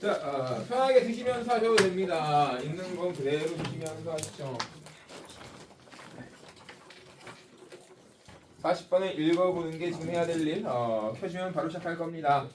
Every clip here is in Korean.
자, 편하게 드시면서 하셔도 됩니다. 있는 건 그대로 드시면서 하시죠. 40번을 읽어보는 게 지금 해야 될 일. 켜주면 바로 시작할 겁니다.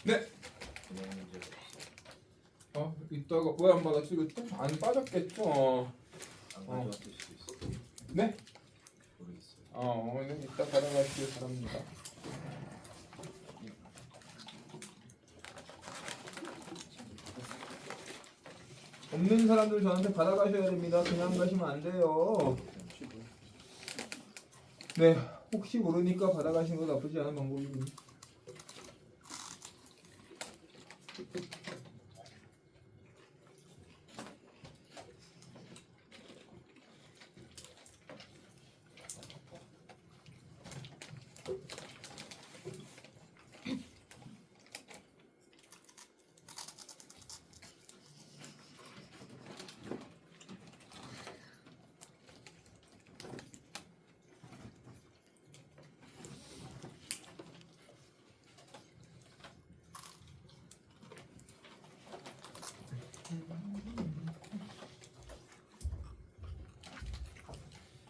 네. 이따가 왜 안 받았지 그때? 안 빠졌겠죠. 안 가져왔을 수도 있어. 네? 모르겠어요. 오늘 이따 받아가시길 바랍니다. 없는 사람들 저한테 받아가셔야 됩니다. 그냥 가시면 안 돼요. 네, 혹시 모르니까 받아가시는 거 나쁘지 않은 방법이군요.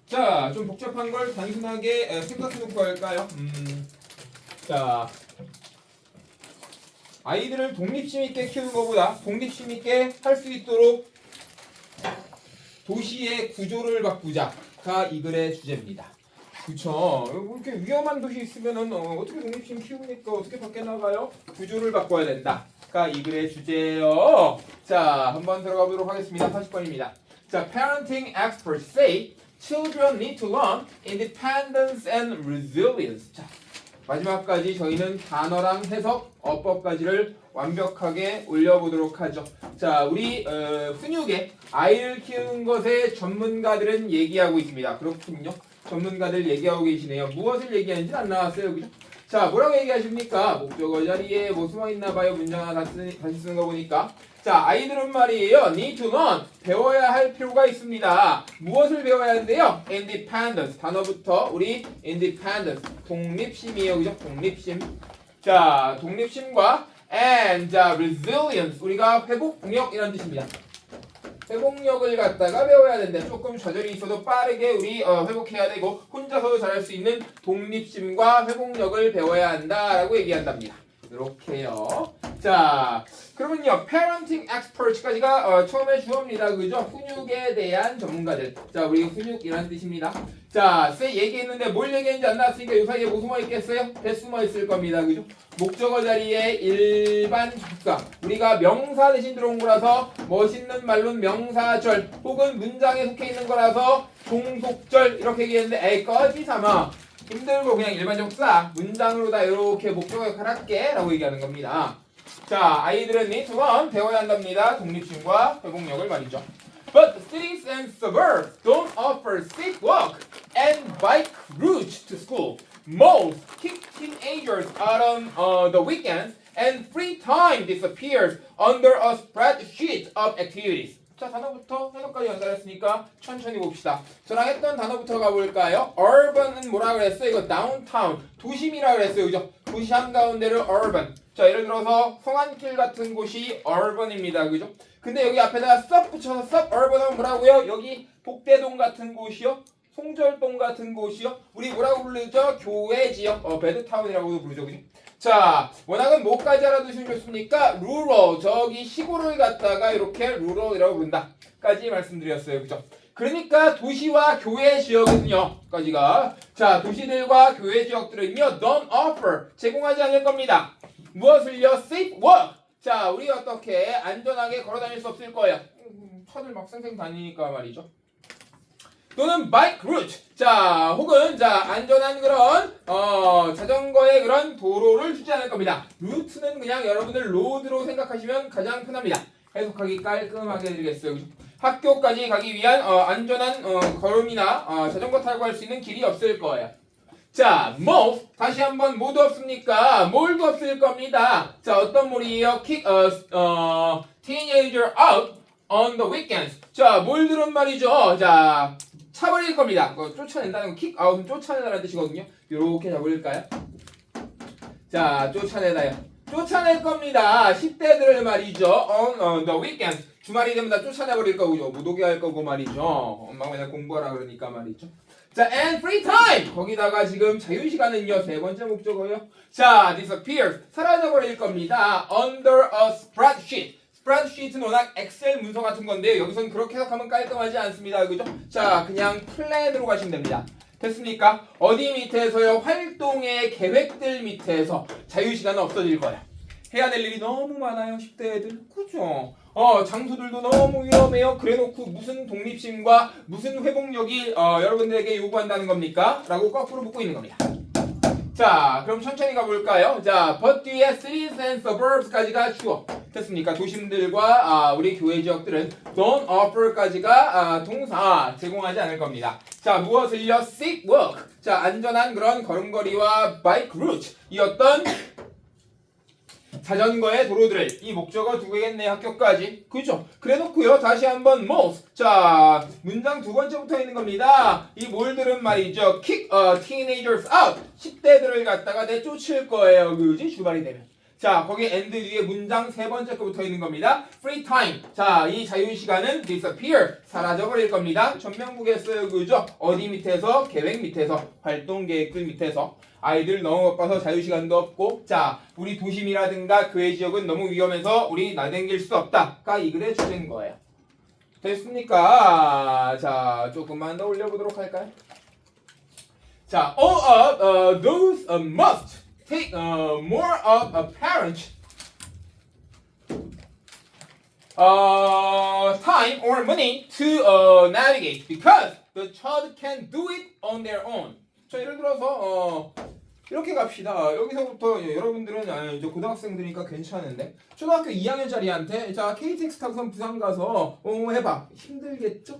자, 좀 복잡한 걸 단순하게 생각해놓고 할까요? 자, 아이들을 독립심 있게 키우는 것보다 독립심 있게 할 수 있도록 도시의 구조를 바꾸자가 이 글의 주제입니다. 그쵸? 이렇게 위험한 도시 있으면은 어떻게 독립심 키웁니까? 어떻게 밖에 나가요? 구조를 바꿔야 된다가 이 글의 주제예요. 자, 한번 들어가 보도록 하겠습니다. 40번입니다. 자, parenting experts say children need to learn independence and resilience. 자, 마지막까지 저희는 단어랑 해석, 어법까지를 완벽하게 올려보도록 하죠. 자, 우리 훈육에 아이를 키우는 것에 전문가들은 얘기하고 있습니다. 그렇군요. 전문가들 얘기하고 계시네요. 무엇을 얘기하는지는 안 나왔어요. 그죠? 자, 뭐라고 얘기하십니까? 목적어 자리에 뭐 숨어있나 봐요. 문장 하나 다시 쓰는 거 보니까. 자, 아이들은 말이에요. need to learn. 배워야 할 필요가 있습니다. 무엇을 배워야 하는데요? independence. 단어부터 우리 independence. 독립심이에요. 그죠? 독립심. 자, 독립심과 and 자, resilience. 우리가 회복력 이런 뜻입니다. 회복력을 갖다가 배워야 된다. 조금 좌절이 있어도 빠르게 우리 회복해야 되고 혼자서도 잘할 수 있는 독립심과 회복력을 배워야 한다라고 얘기한답니다. 이렇게요. 자, 그러면요, parenting experts까지가 처음에 주어입니다. 그죠? 훈육에 대한 전문가들. 자, 우리 훈육이라는 뜻입니다. 자, 쎄 얘기했는데 뭘 얘기했는지 안 나왔으니까 요 사이에 뭐 숨어 있겠어요? 배 숨어 있을 겁니다. 그죠? 목적어 자리에 일반 접사. 우리가 명사 대신 들어온 거라서 멋있는 말로는 명사절 혹은 문장에 속해 있는 거라서 종속절 이렇게 얘기했는데 에이 꺼지 삼아. 힘들고 그냥 일반 접사 문장으로 다 이렇게 목적어 역할 할게 라고 얘기하는 겁니다. 자, 아이들은 need to learn 배워야 한답니다. 독립심과 회복력을 말이죠. But cities and suburbs don't offer safe walk and bike routes to school. Most kick teenagers out on the weekends and free time disappears under a spreadsheet of activities. 자, 단어부터 해석까지 연달았으니까 천천히 봅시다. 저랑 했던 단어부터 가볼까요? urban은 뭐라 그랬어요? 이거 downtown, 도심이라 그랬어요. 그죠? 도시 한가운데를 urban. 자, 예를 들어서 성안길 같은 곳이 urban입니다. 그죠? 근데 여기 앞에다가 sub 붙여서 suburban 하면 뭐라고요? 여기 복대동 같은 곳이요? 송절동 같은 곳이요? 우리 뭐라고 부르죠? 교외 지역, 배드타운이라고도 부르죠. 그죠? 자, 워낙은 뭐까지 알아두시면 좋습니까? rural, 저기 시골을 갖다가 이렇게 rural이라고 부른다. 까지 말씀드렸어요. 그죠? 그러니까 도시와 교외 지역은요, 까지가. 자, 도시들과 교외 지역들은요, don't offer, 제공하지 않을 겁니다. 무엇을요? safe walk. 자, 우리 어떻게 안전하게 걸어 다닐 수 없을 거예요. 차들 막 쌩쌩 다니니까 말이죠. 또는 bike route. 자, 혹은 자, 안전한 그런 자전거의 그런 도로를 주지 않을 겁니다. 루트는 그냥 여러분들 로드로 생각하시면 가장 편합니다. 해석하기 깔끔하게 해드리겠어요. 그죠? 학교까지 가기 위한 안전한 걸음이나 자전거 타고 갈 수 있는 길이 없을 거예요. 자, most 다시 한번 모두 없습니까? 뭘도 없을 겁니다. 자, 어떤 몰이에요? kick teenager out on the weekends. 자, 몰들은 말이죠. 자, 차버릴 겁니다. 쫓아낸다는 거 kick out은 쫓아내다라는 뜻이거든요. 요렇게 잡을까요? 자, 쫓아내다요. 쫓아낼 겁니다. 10대들을 말이죠. on the weekends. 주말이 되면 다 쫓아내버릴 거고요. 못 오게 할 거고 말이죠. 엄마가 맨날 공부하라 그러니까 말이죠. 자, and free time. 거기다가 지금 자유시간은요. 세 번째 목적어요. 자, disappears. 사라져버릴 겁니다. under a spreadsheet. 스프레드시트는 워낙 엑셀 문서 같은 건데요. 여기서는 그렇게 해석하면 깔끔하지 않습니다. 그죠? 자, 그냥 플랜으로 가시면 됩니다. 됐습니까? 어디 밑에서요? 활동의 계획들 밑에서 자유시간은 없어질 거야. 해야 될 일이 너무 많아요. 10대 애들. 그죠? 장소들도 너무 위험해요. 그래놓고 무슨 독립심과 무슨 회복력이 여러분들에게 요구한다는 겁니까? 라고 거꾸로 묻고 있는 겁니다. 자, 그럼 천천히 가볼까요? 자, but 뒤에 cities and suburbs까지가 주어. 됐습니까? 도심들과 우리 교외 지역들은 don't offer까지가 동사 제공하지 않을 겁니다. 자, 무엇을요? safe work. 자, 안전한 그런 걸음걸이와 bike route. 이 어떤 자전거의 도로들을 이 목적어 두고 있겠네 학교까지. 그죠? 그래놓고요. 다시 한번 most. 자, 문장 두 번째부터 있는 겁니다. 이 몰들은 말이죠. kick teenagers out. 10대들을 갖다가 내쫓을 거예요. 그지? 주말이 되면. 자, 거기 and 뒤에 문장 세 번째 거부터 있는 겁니다. free time. 자, 이 자유시간은 disappear. 사라져버릴 겁니다. 전명국에 써요. 그죠? 어디 밑에서? 계획 밑에서. 활동 계획들 밑에서. 아이들 너무 바빠서 자유시간도 없고, 자, 우리 도심이라든가 교외 지역은 너무 위험해서 우리 나댕길 수 없다가 이 글의 주제인 거예요. 됐습니까? 자, 조금만 더 올려보도록 할까요? 자, all of those must take more of a parent time or money to navigate because the child can do it on their own. 자, 예를 들어서 이렇게 갑시다. 여기서부터 여러분들은 이제 고등학생들이니까 괜찮은데 초등학교 2학년짜리한테 자 KTX 타고선 부산 가서 해봐. 힘들겠죠?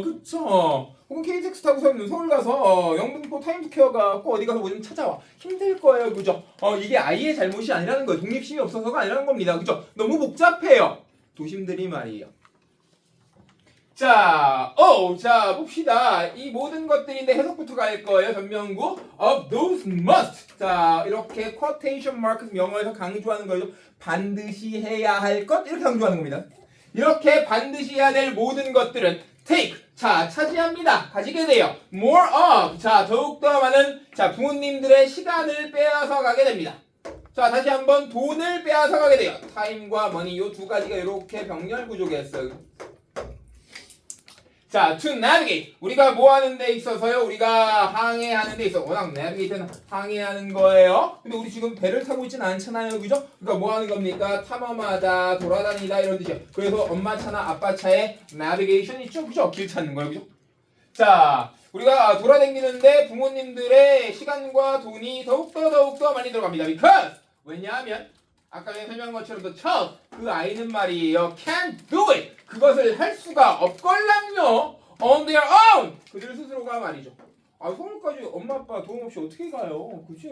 그쵸. 혹은 KTX 타고선 서울 가서 영등포 타임스퀘어 가고 어디 가서 뭐 좀 찾아와. 힘들 거예요. 그죠? 이게 아이의 잘못이 아니라는 거예요. 독립심이 없어서가 아니라는 겁니다. 그죠? 너무 복잡해요. 도심들이 말이에요. 자, 자, 봅시다. 이 모든 것들인데 해석부터 갈 거예요. 전명구 of those must. 자, 이렇게 quotation marks 영어에서 강조하는 거죠. 반드시 해야 할 것 이렇게 강조하는 겁니다. 이렇게 반드시 해야 될 모든 것들은 take. 자, 차지합니다. 가지게 돼요. more of. 자, 더욱더 많은 자 부모님들의 시간을 빼앗아 가게 됩니다. 자, 다시 한번 돈을 빼앗아 가게 돼요. time과 money 요 두 가지가 이렇게 병렬 구조가 있어요. 자, to navigate. 우리가 뭐 하는 데 있어서요? 우리가 항해하는 데 있어. 워낙 navigate는 항해하는 거예요. 근데 우리 지금 배를 타고 있진 않잖아요. 그죠? 그러니까 뭐 하는 겁니까? 탐험하다, 돌아다니다 이런 뜻이에요. 그래서 엄마 차나 아빠 차에 navigation 있죠? 그죠? 길 찾는 거예요. 그죠? 자, 우리가 돌아다니는데 부모님들의 시간과 돈이 더욱더 많이 들어갑니다. because 왜냐하면 아까 전에 설명한 것처럼 the child 그 아이는 말이에요. can't do it. 그것을 할 수가 없걸랑요. on their own. 그들 스스로가 말이죠. 서울까지 엄마 아빠 도움 없이 어떻게 가요? 그죠?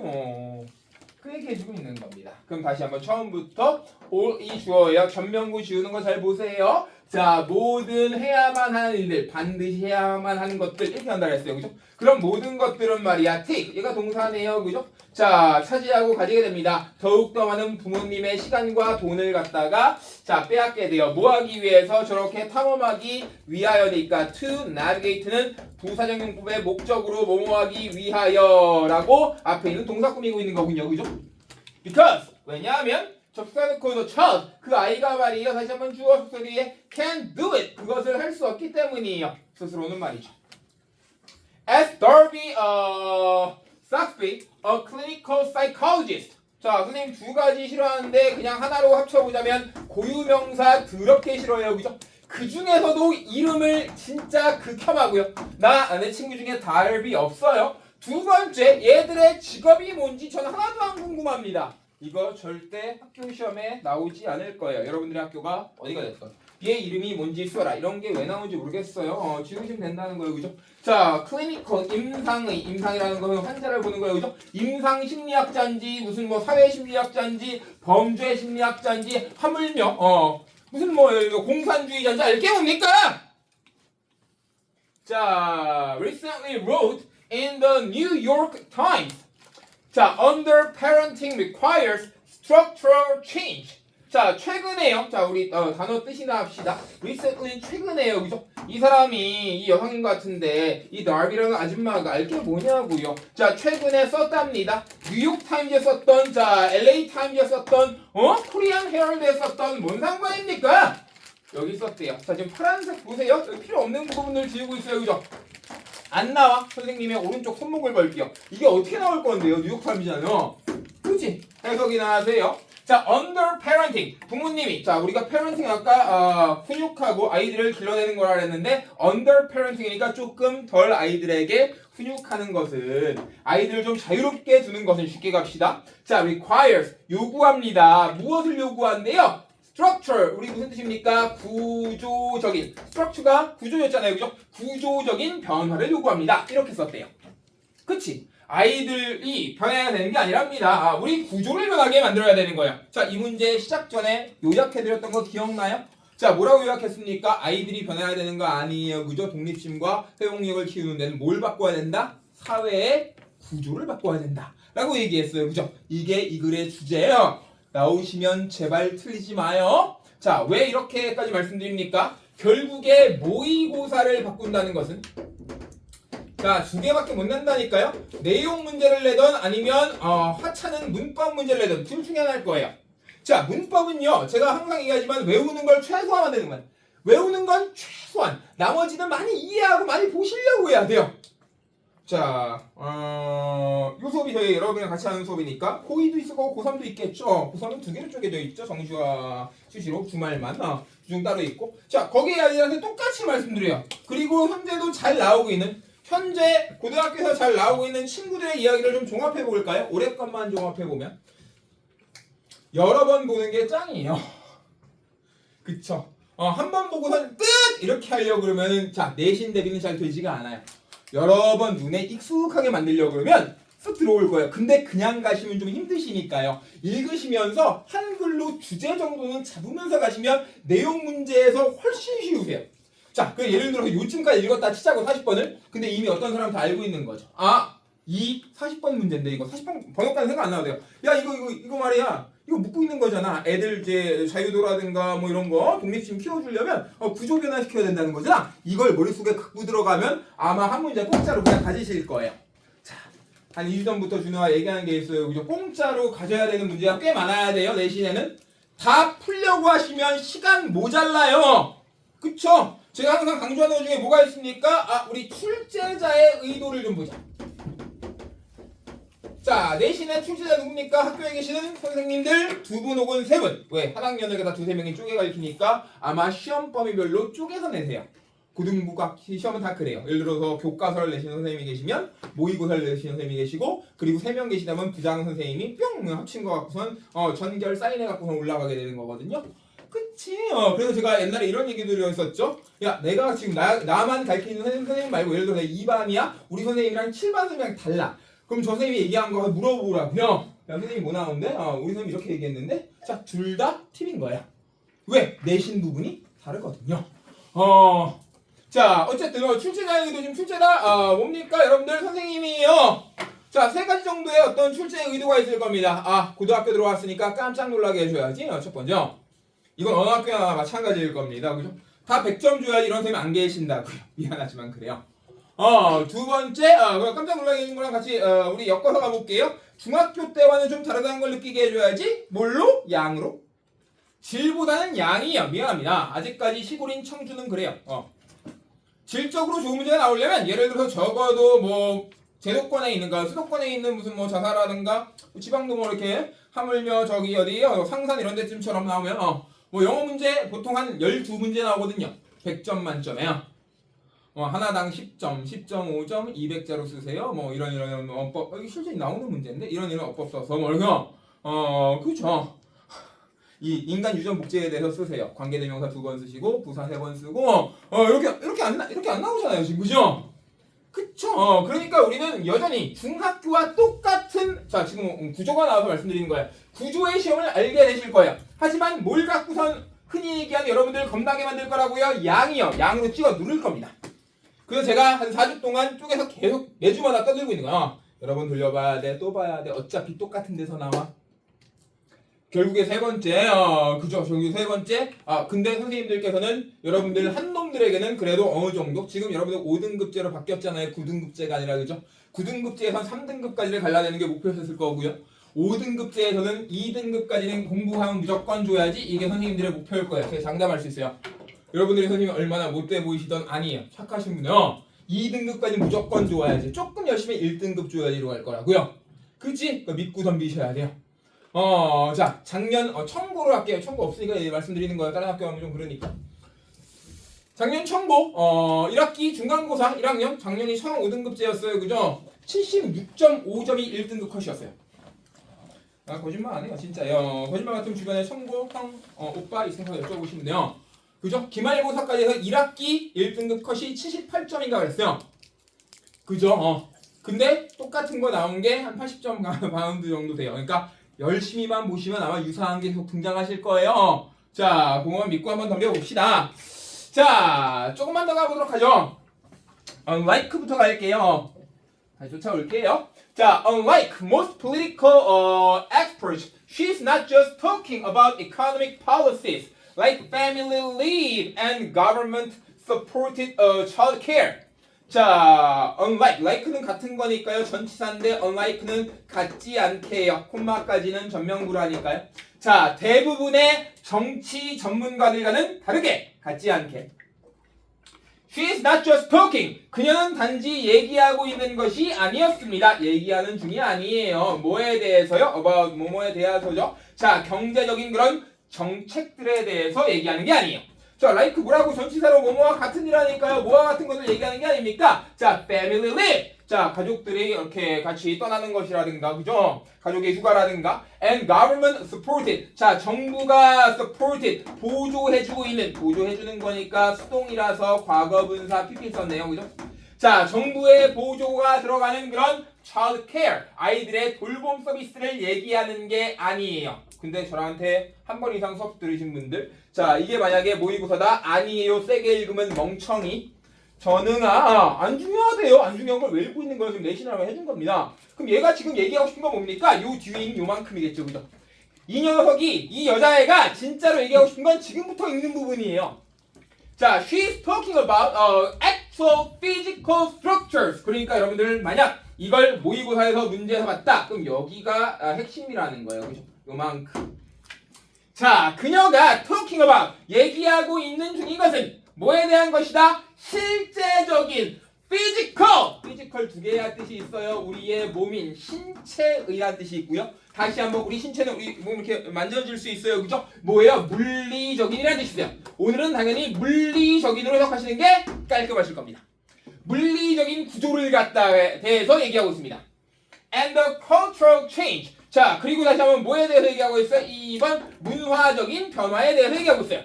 그 얘기 해주고 있는 겁니다. 그럼 다시 한번 처음부터 all 이 주어예요. 전명구 지우는 거 잘 보세요. 자, 모든 해야만 하는 일들, 반드시 해야만 하는 것들 이렇게 한다 그랬어요. 그죠? 그럼 모든 것들은 말이야 take. 얘가 동사네요. 그죠? 자, 차지하고 가지게 됩니다. 더욱더 많은 부모님의 시간과 돈을 갖다가 자, 빼앗게 돼요. 뭐 하기 위해서? 저렇게 탐험하기 위하여니까 to navigate는 부사적용법의 목적으로 뭐뭐하기 위하여라고 앞에 있는 동사 꾸미고 있는 거군요. 그죠? because 왜냐하면 접수사 넣고 the child 그 아이가 말이에요. 다시 한번 주어 접수 뒤에 can do it 그것을 할 수 없기 때문이에요. 스스로는 말이죠. As Darby Saxby, a clinical psychologist. 자, 선생님 두 가지 싫어하는데 그냥 하나로 합쳐보자면 고유명사 더럽게 싫어해요. 그죠? 그 중에서도 이름을 진짜 극혐하고요. 내 친구 중에 달비 없어요. 두 번째, 얘들의 직업이 뭔지 전 하나도 안 궁금합니다. 이거 절대 학교 시험에 나오지 않을 거예요. 여러분들의 학교가 어디가 됐건. 얘 이름이 뭔지 써라. 이런 게 왜 나오는지 모르겠어요. 지우시면 된다는 거예요. 그죠? 자, 클리니컬, 임상이라는 거는 환자를 보는 거예요. 그죠? 임상 심리학자인지, 무슨 뭐 사회 심리학자인지, 범죄 심리학자인지, 하물며, 무슨 뭐, 이거 공산주의자인지, 이게 뭡니까? 자, recently wrote in the New York Times. 자, under parenting requires structural change. 자, 최근에요. 자, 우리 단어 뜻이나 합시다. recently 최근에요. 그죠? 이 사람이 이 여성인 것 같은데 이 나비라는 아줌마가 알게 뭐냐고요. 자, 최근에 썼답니다. 뉴욕 타임즈에 썼던, 자, LA 타임즈에 썼던, 코리안 헤럴드에 썼던 뭔 상관입니까? 여기 썼대요. 자, 지금 파란색 보세요. 여기 필요 없는 부분을 지우고 있어요. 그죠? 안 나와. 선생님의 오른쪽 손목을 걸게요. 이게 어떻게 나올 건데요? 뉴욕 타임즈잖아요. 그치? 해석이 나세요. 자, under parenting. 부모님이. 자, 우리가 parenting 아까 훈육하고 아이들을 길러내는 거라 그랬는데 under parenting이니까 조금 덜 아이들에게 훈육하는 것은 아이들을 좀 자유롭게 두는 것은 쉽게 갑시다. 자, requires. 요구합니다. 무엇을 요구한대요? structure. 우리 무슨 뜻입니까? 구조적인. structure가 구조였잖아요. 그죠? 구조적인 변화를 요구합니다. 이렇게 썼대요. 그치? 아이들이 변해야 되는 게 아니랍니다. 우리 구조를 변하게 만들어야 되는 거예요. 자, 이 문제 시작 전에 요약해드렸던 거 기억나요? 자, 뭐라고 요약했습니까? 아이들이 변해야 되는 거 아니에요. 그죠? 독립심과 회복력을 키우는 데는 뭘 바꿔야 된다? 사회의 구조를 바꿔야 된다. 라고 얘기했어요. 그죠? 이게 이 글의 주제예요. 나오시면 제발 틀리지 마요. 자, 왜 이렇게까지 말씀드립니까? 결국에 모의고사를 바꾼다는 것은 자, 두 개밖에 못 낸다니까요. 내용 문제를 내던 아니면 하찮은 문법 문제를 내던 둘 중에 하나일 거예요. 자, 문법은요. 제가 항상 얘기하지만 외우는 걸 최소화만 되는 거예요. 외우는 건 최소한. 나머지는 많이 이해하고 많이 보시려고 해야 돼요. 자, 이 수업이 저희 여러분이랑 같이 하는 수업이니까 고2도 있을 거고 고3도 있겠죠. 고3은 두 개로 쪼개져 있죠. 정시와 수시로 주말만 주중 따로 있고. 자, 거기에 아이들한테 똑같이 말씀드려요. 그리고 현재도 잘 나오고 있는 현재 고등학교에서 잘 나오고 있는 친구들의 이야기를 좀 종합해 볼까요? 올해 것만 종합해 보면 여러 번 보는 게 짱이에요. 그쵸? 한 번 보고선 끝! 이렇게 하려고 그러면 자, 내신 대비는 잘 되지가 않아요. 여러 번 눈에 익숙하게 만들려고 그러면 쓱 들어올 거예요. 근데 그냥 가시면 좀 힘드시니까요. 읽으시면서 한글로 주제 정도는 잡으면서 가시면 내용 문제에서 훨씬 쉬우세요. 자, 그 예를 들어서 요즘까지 읽었다 치자고 40번을. 근데 이미 어떤 사람 다 알고 있는 거죠. 이 40번 문제인데 이거 40번 번역가는 생각 안 나도 돼요. 야, 이거 말이야. 이거 묻고 있는 거잖아. 애들 이제 자유도라든가 뭐 이런 거 독립심 키워주려면 구조 변화시켜야 된다는 거잖아. 이걸 머릿속에 갖고 들어가면 아마 한 문제 공짜로 그냥 가지실 거예요. 자, 한 2주 전부터 준호가 얘기하는 게 있어요. 그죠? 공짜로 가져야 되는 문제가 꽤 많아야 돼요. 내신에는. 다 풀려고 하시면 시간 모자라요. 그쵸? 제가 항상 강조하는 것 중에 뭐가 있습니까? 우리 출제자의 의도를 좀 보자. 자, 내신의 출제자 누굽니까? 학교에 계시는 선생님들 2분 혹은 3분. 왜? 한 학년을 다 2-3명이 쪼개 가르치니까 아마 시험 범위별로 쪼개서 내세요. 고등부가 시험은 다 그래요. 예를 들어서 교과서를 내시는 선생님이 계시면 모의고사를 내시는 선생님이 계시고 그리고 3명 계시다면 부장 선생님이 뿅 합친 거 갖고선 전결 사인해 갖고선 올라가게 되는 거거든요. 그치? 그래서 제가 옛날에 이런 얘기들을 했었죠. 야, 내가 지금 나만 가르치는 선생님 말고 예를 들어서 2반이야? 우리 선생님이랑 7반 선생님이랑 달라. 그럼 저 선생님이 얘기한 거 물어보라고요. 야, 선생님 뭐 나오는데? 우리 선생님 이렇게 얘기했는데? 자, 둘 다 팁인 거야. 왜? 내신 부분이 다르거든요. 자, 어쨌든 출제자에게도 지금 출제다 뭡니까? 여러분들 선생님이요. 자, 3가지 정도의 어떤 출제 의도가 있을 겁니다. 고등학교 들어왔으니까 깜짝 놀라게 해줘야지. 첫 번째. 이건 어느 학교나 마찬가지일 겁니다. 그죠? 다 100점 줘야지 이런 선생님 안 계신다고요. 미안하지만 그래요. 두 번째, 깜짝 놀라게 해준 거랑 같이 우리 엮어서 가볼게요. 중학교 때와는 좀 다르다는 걸 느끼게 해줘야지. 뭘로? 양으로. 질보다는 양이요. 미안합니다. 아직까지 시골인 청주는 그래요. 질적으로 좋은 문제가 나오려면 예를 들어서 적어도 뭐 제도권에 있는 거, 수도권에 있는 무슨 뭐 자사라든가 지방도 뭐 이렇게 하물며 저기 어디 상산 이런 데쯤처럼 나오면 뭐 영어 문제 보통 한 12문제 나오거든요. 100점 만점에요. 하나당 10점, 10.5점, 200자로 쓰세요. 뭐 이런 어법, 이게 실제 나오는 문제인데 이런 어법 써서 뭐 이런 그죠. 이 인간 유전 복제에 대해서 쓰세요. 관계대명사 2번 쓰시고 부사 3번 쓰고 이렇게 안 나오잖아요, 지금 그죠? 그쵸? 그러니까 우리는 여전히 중학교와 똑같은 자 지금 구조가 나와서 말씀드리는 거예요. 구조의 시험을 알게 되실 거예요. 하지만 뭘 갖고선 흔히 얘기하는 여러분들 겁나게 만들 거라고요? 양이요. 양으로 찍어 누를 겁니다. 그래서 제가 한 4주 동안 쪼개서 계속 매주마다 떠들고 있는 거야. 여러분 돌려봐야 돼, 또 봐야 돼. 어차피 똑같은 데서 나와. 결국에 세 번째, 그죠? 결국에 세 번째. 근데 선생님들께서는 여러분들 한 놈들에게는 그래도 어느 정도 지금 여러분들 5등급제로 바뀌었잖아요. 9등급제가 아니라 그죠? 9등급제에선 3등급까지를 갈라내는 게 목표였을 거고요. 5등급제에서는 2등급까지는 공부하면 무조건 줘야지 이게 선생님들의 목표일 거예요. 제가 장담할 수 있어요. 여러분들이 선생님이 얼마나 못돼 보이시던 아니에요. 착하신 분이요. 2등급까지 무조건 줘야지. 조금 열심히 1등급 줘야지로 갈 거라고요. 그치? 믿고 덤비셔야 돼요. 자, 작년, 청고로 할게요. 청고 없으니까 말씀드리는 거예요. 다른 학교 하면 좀 그러니까. 작년 청고, 1학기 중간고사 1학년, 작년이 처음 5등급제였어요. 그죠? 76.5점이 1등급 컷이었어요. 거짓말 안 해요. 진짜요. 거짓말 같은 주변에 청고, 형, 오빠 이 생각 여쭤보시면 돼요. 그죠? 기말고사까지 해서 1학기 1등급 컷이 78점인가 그랬어요. 그죠? 근데 똑같은 거 나온 게 한 80점 바운드 정도 돼요. 그러니까 열심히만 보시면 아마 유사한 게 계속 등장하실 거예요. 자, 공원 믿고 한번 덤벼봅시다. 자, 조금만 더 가보도록 하죠. unlike부터 갈게요. 다시 쫓아올게요. 자, unlike most political experts, she's not just talking about economic policies like family leave and government-supported child care. 자, unlike, like는 같은 거니까요. 전치사인데 unlike는 같지 않게요. 콤마까지는 전명구라니까요. 자, 대부분의 정치 전문가들과는 다르게 같지 않게. She is not just talking. 그녀는 단지 얘기하고 있는 것이 아니었습니다. 얘기하는 중이 아니에요. 뭐에 대해서요? about 뭐뭐에 대해서죠. 자, 경제적인 그런 정책들에 대해서 얘기하는 게 아니에요. 자, like 뭐라고 전치사로 뭐뭐와 같은 이라니까요. 뭐와 같은 것을 얘기하는 게 아닙니까? 자, family leave. 자, 가족들이 이렇게 같이 떠나는 것이라든가, 그죠? 가족의 휴가라든가, and government supported. 자, 정부가 supported, 보조해주고 있는, 보조해주는 거니까 수동이라서 과거분사 PP 썼네요, 그죠? 자, 정부의 보조가 들어가는 그런 child care, 아이들의 돌봄 서비스를 얘기하는 게 아니에요. 근데 저한테 한 번 이상 수업 들으신 분들, 자, 이게 만약에 모의고사다 아니에요 세게 읽으면 멍청이 안 중요하대요. 안 중요한 걸 왜 읽고 있는 거예요? 지금 내신을 해준 겁니다. 그럼 얘가 지금 얘기하고 싶은 건 뭡니까? 요 뒤인 요만큼이겠죠, 그죠? 이 녀석이, 이 여자애가 진짜로 얘기하고 싶은 건 지금부터 읽는 부분이에요. 자, she's talking about actual physical structures. 그러니까 여러분들 만약 이걸 모의고사에서 문제에서 봤다, 그럼 여기가 핵심이라는 거예요, 그죠? 요만큼. 자, 그녀가 talking about, 얘기하고 있는 중인 것은 뭐에 대한 것이다? 실제적인 physical 두 개의 뜻이 있어요. 우리의 몸인 신체의란 뜻이 있고요. 다시 한번 우리 신체는 우리 몸 이렇게 만져줄 수 있어요. 그죠? 뭐예요? 물리적인이라는 뜻이 있어요. 오늘은 당연히 물리적인으로 해석하시는 게 깔끔하실 겁니다. 물리적인 구조를 갖다 대해서 얘기하고 있습니다. And the cultural change. 자, 그리고 다시 한번 뭐에 대해서 얘기하고 있어요? 2번 문화적인 변화에 대해서 얘기하고 있어요.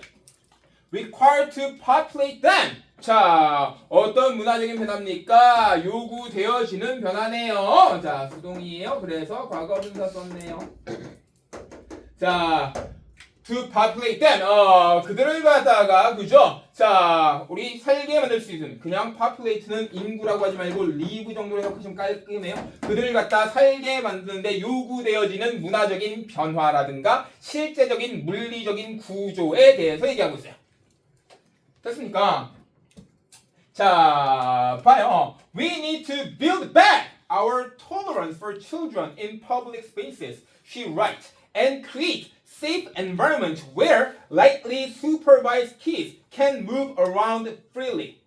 Required to populate them. 자, 어떤 문화적인 변화입니까? 요구되어지는 변화네요. 자, 수동이에요. 그래서 과거분사 썼네요. 자, to populate them. 그들을 갖다가, 그죠? 자, 우리 살게 만들 수 있는, 그냥 populate는 인구라고 하지 말고 live 정도로 해석하시면 깔끔해요. 그들을 갖다 살게 만드는데 요구되어지는 문화적인 변화라든가 실제적인 물리적인 구조에 대해서 얘기하고 있어요. 됐습니까? 자, 봐요. We need to build back our tolerance for children in public spaces, she writes, and create safe environment where lightly supervised kids can move around freely.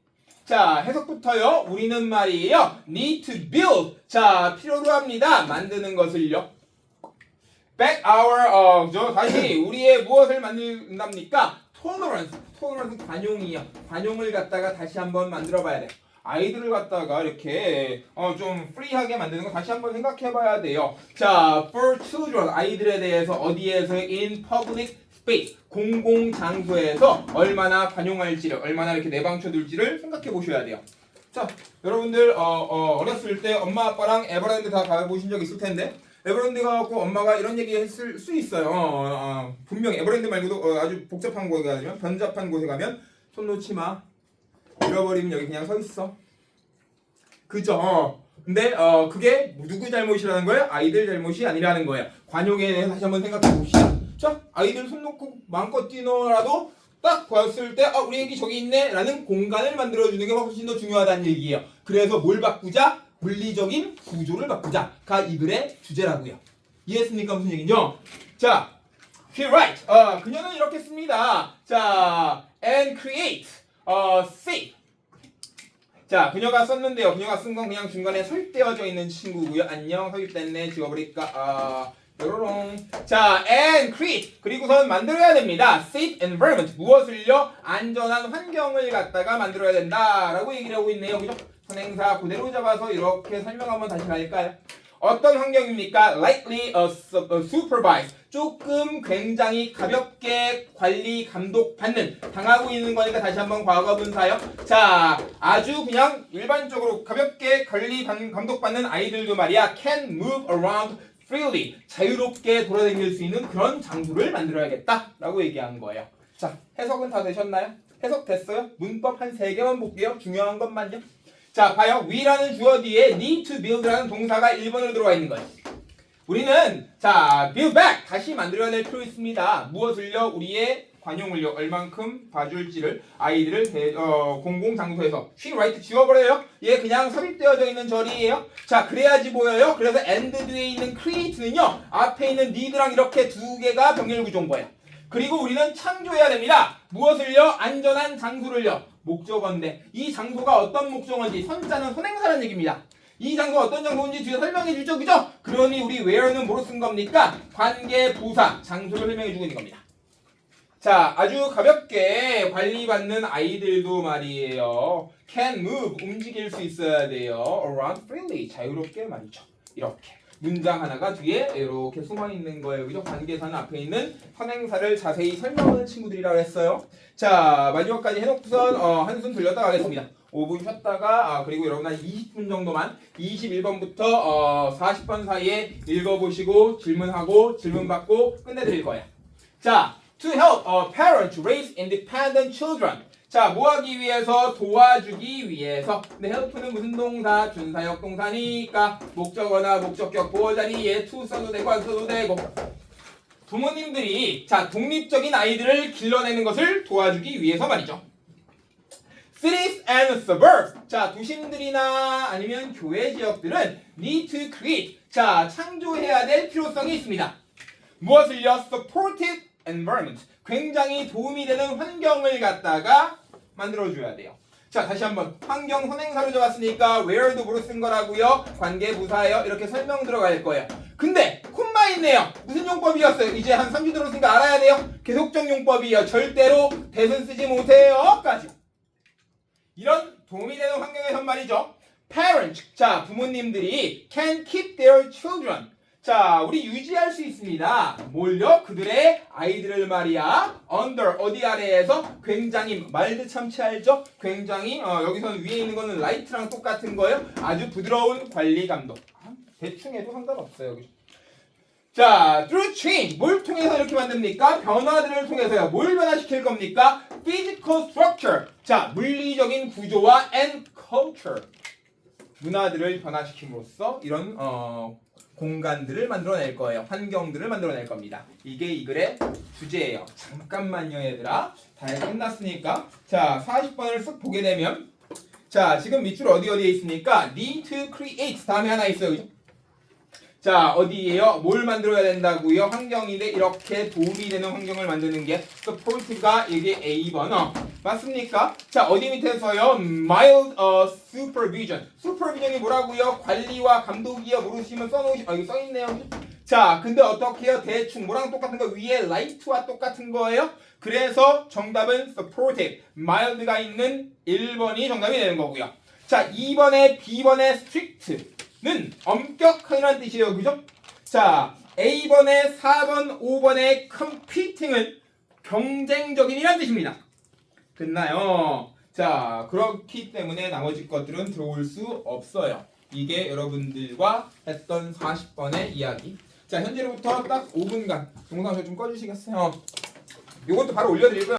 자, 해석부터요. 우리는 말이에요. need to build. 자, 필요로 합니다. 만드는 것을요. back our, 다시 우리의 무엇을 만든답니까? tolerance는 관용이요. 관용을 갖다가 다시 한번 만들어 봐야 돼. 아이들을 갖다가 이렇게 좀 프리하게 만드는 거 다시 한번 생각해 봐야 돼요. 자, for children 아이들에 대해서 어디에서 in public space 공공 장소에서 얼마나 관용할지를 얼마나 이렇게 내방쳐둘지를 생각해 보셔야 돼요. 자, 여러분들 어렸을 때 엄마 아빠랑 에버랜드 다 가보신 적 있을 텐데 에버랜드 가갖고 엄마가 이런 얘기 했을 수 있어요. 분명히 에버랜드 말고도 아주 복잡한 곳에 가면 번잡한 곳에 가면 손 놓지 마. 잃어버리면 여기 그냥 서 있어. 그죠? 근데 그게 누구 잘못이라는 거예요? 아이들 잘못이 아니라는 거예요. 관용에 대해서 다시 한번 생각해 봅시다. 자, 아이들 손 놓고 마음껏 뛰노라도 딱 봤을 때 우리 애기 저기 있네 라는 공간을 만들어주는 게 훨씬 더 중요하다는 얘기예요. 그래서 뭘 바꾸자? 물리적인 구조를 바꾸자가 이 글의 주제라고요. 이해했습니까? 무슨 얘기죠? 자, she write. 그녀는 이렇게 씁니다. 자, and create. safe. 자, 그녀가 썼는데요. 그녀가 쓴 건 그냥 중간에 설대어져 있는 친구고요. 안녕, 설득됐네, 지워버릴까? 요로롱. 자, and create. 그리고선 만들어야 됩니다. safe environment. 무엇을요? 안전한 환경을 갖다가 만들어야 된다라고 얘기를 하고 있네요. 그죠? 선행사 그대로 잡아서 이렇게 설명하면 다시 갈까요? 어떤 환경입니까? lightly supervise. 조금 굉장히 가볍게 관리 감독받는 당하고 있는 거니까 다시 한번 과거 분사요. 자, 아주 그냥 일반적으로 가볍게 관리 감독받는 아이들도 말이야 can move around freely. 자유롭게 돌아다닐 수 있는 그런 장소를 만들어야겠다라고 얘기한 거예요. 자, 해석은 다 되셨나요? 해석 됐어요? 문법 한 3개만 볼게요. 중요한 것만요. 자, 봐요. we라는 주어 뒤에 need to build라는 동사가 1번으로 들어와 있는 거예요. 우리는 자, build back 다시 만들어낼 필요 있습니다. 무엇을요? 우리의 관용을요. 얼만큼 봐줄지를 아이들을 공공 장소에서 she write 지워버려요. 얘 그냥 삽입되어져 있는 절이에요. 자, 그래야지 보여요. 그래서 and 뒤에 있는 create는요. 앞에 있는 need랑 이렇게 두 개가 병렬 구조인 거예요. 그리고 우리는 창조해야 됩니다. 무엇을요? 안전한 장소를요. 목적어인데 이 장소가 어떤 목적어인지 선자는 선행사라는 얘기입니다. 이 장소가 어떤 장소인지 뒤에 설명해 주죠. 그죠? 그러니 우리 where는 뭐로 쓴 겁니까? 관계 부사 장소를 설명해 주고 있는 겁니다. 자, 아주 가볍게 관리받는 아이들도 말이에요. can move 움직일 수 있어야 돼요. around freely 자유롭게 말이죠. 이렇게 문장 하나가 뒤에 이렇게 숨어 있는 거예요. 그죠? 관계사는 앞에 있는 선행사를 자세히 설명하는 친구들이라고 했어요. 자, 마지막까지 해놓고선 한숨 돌렸다 가겠습니다. 5분 쉬었다가 그리고 여러분 한 20분 정도만 21번부터 40번 사이에 읽어보시고 질문하고 질문받고 끝내드릴 거예요. 자, to help parents raise independent children. 자, 뭐 하기 위해서? 도와주기 위해서. 근데 help는 무슨 동사? 준사역 동사니까 목적어나 목적격 보호 자리에 to 써도 되고 안 써도 되고. 부모님들이 자, 독립적인 아이들을 길러내는 것을 도와주기 위해서 말이죠. Cities and suburbs. 자, 도심들이나 아니면 교외 지역들은 need to create. 자, 창조해야 될 필요성이 있습니다. 무엇을요? supportive environment. 굉장히 도움이 되는 환경을 갖다가 만들어줘야 돼요. 자, 다시 한번 환경 선행사로 잡았으니까 where도 뭐로 쓴 거라고요? 관계 부사예요. 이렇게 설명 들어갈 거예요. 근데 콤마 있네요. 무슨 용법이었어요? 이제 한 3주 들었으니까 알아야 돼요. 계속적 용법이에요. 절대로 대신 쓰지 못해요. 까지. 이런 도움이 되는 환경에선 말이죠. Parents, 자, 부모님들이 can keep their children. 자, 우리 유지할 수 있습니다. 뭘요? 그들의 아이들을 말이야. under, 어디 아래에서 굉장히 말도 참치 알죠? 굉장히 여기서는 위에 있는 거는 light랑 똑같은 거예요. 아주 부드러운 관리 감독. 대충 해도 상관없어요. 자, through change. 뭘 통해서 이렇게 만듭니까? 변화들을 통해서요. 뭘 변화시킬 겁니까? physical structure. 자, 물리적인 구조와 and culture. 문화들을 변화시킴으로써 이런 공간들을 만들어낼 거예요. 환경들을 만들어낼 겁니다. 이게 이 글의 주제예요. 잠깐만요, 얘들아. 다 끝났으니까. 자, 40번을 쓱 보게 되면 자, 지금 밑줄 어디에 있습니까? need to create 다음에 하나 있어요. 그죠? 자, 어디예요? 뭘 만들어야 된다고요? 환경인데 이렇게 도움이 되는 환경을 만드는 게 support가 이게 A번. 맞습니까? 자, 어디 밑에서요? mild supervision. supervision이 뭐라고요? 관리와 감독이요. 모르시면 여기 써있네요. 자, 근데 어떻게 해요? 대충 뭐랑 똑같은 거 위에 light와 똑같은 거예요. 그래서 정답은 supportive, mild가 있는 1번이 정답이 되는 거고요. 자, 2번의 B번의 strict는 엄격한이라는 뜻이에요. 그죠? 자, A번의 4번, 5번의 competing은 경쟁적인이라는 뜻입니다. 됐나요? 자, 그렇기 때문에 나머지 것들은 들어올 수 없어요. 이게 여러분들과 했던 40번의 이야기. 자, 현재로부터 딱 5분간 동영상 좀 꺼주시겠어요? 요것도 바로 올려드릴 거예요.